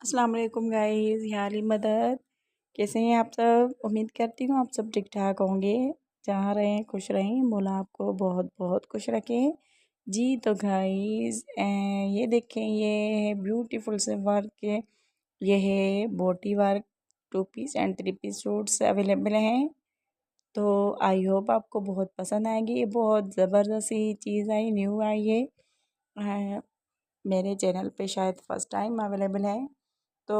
अस्सलाम वालेकुम गाइस, यारी मदद। कैसे हैं आप सब? उम्मीद करती हूँ आप सब ठीक ठाक होंगे। जहाँ रहें खुश रहें, मौला आपको बहुत बहुत खुश रखें। जी तो गाइस, ये देखें, ये ब्यूटीफुल से वर्क है। ये है बोटी work. 2 piece and 3 piece suits available हैं। तो आई होप आपको बहुत पसंद आएगी। ये बहुत ज़बरदस्त सी चीज़ आई, न्यू आई है। अ, मेरे चैनल पे शायद फ़र्स्ट टाइम अवेलेबल है। तो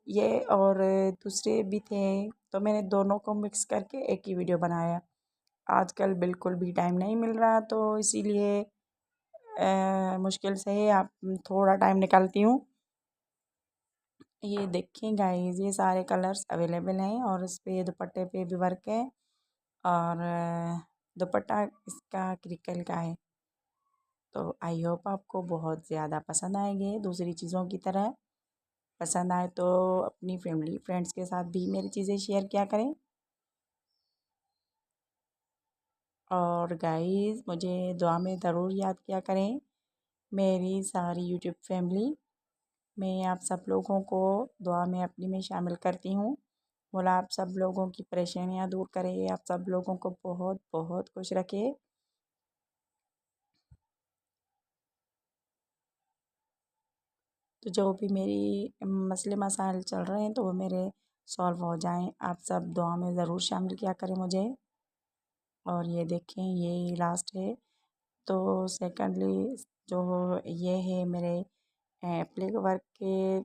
ये और दूसरे भी थे, तो मैंने दोनों को मिक्स करके एक ही वीडियो बनाया। आजकल बिल्कुल भी टाइम नहीं मिल रहा, तो इसीलिए मुश्किल से ही आप थोड़ा टाइम निकालती हूँ। ये देखें गाइस, ये सारे कलर्स अवेलेबल हैं और इस पे दुपट्टे पे भी वर्क है। और दुपट्टा इसका क्रिकल का है। तो आई होप आपको बहुत ज़्यादा पसंद आएंगे, दूसरी चीज़ों की तरह। पसंद आए तो अपनी फैमिली फ्रेंड्स के साथ भी मेरी चीज़ें शेयर किया करें। और गाइस, मुझे दुआ में ज़रूर याद किया करें। मेरी सारी यूट्यूब फैमिली, मैं आप सब लोगों को दुआ में अपनी में शामिल करती हूँ। मौला आप सब लोगों की परेशानियाँ दूर करे, आप सब लोगों को बहुत बहुत खुश रखे। तो जो भी मेरी मसले मसाइल चल रहे हैं तो वो मेरे सॉल्व हो जाएं। आप सब दुआ में ज़रूर शामिल किया करें मुझे। और ये देखें, ये लास्ट है। तो सेकंडली जो ये है मेरे एप्लिक वर्क के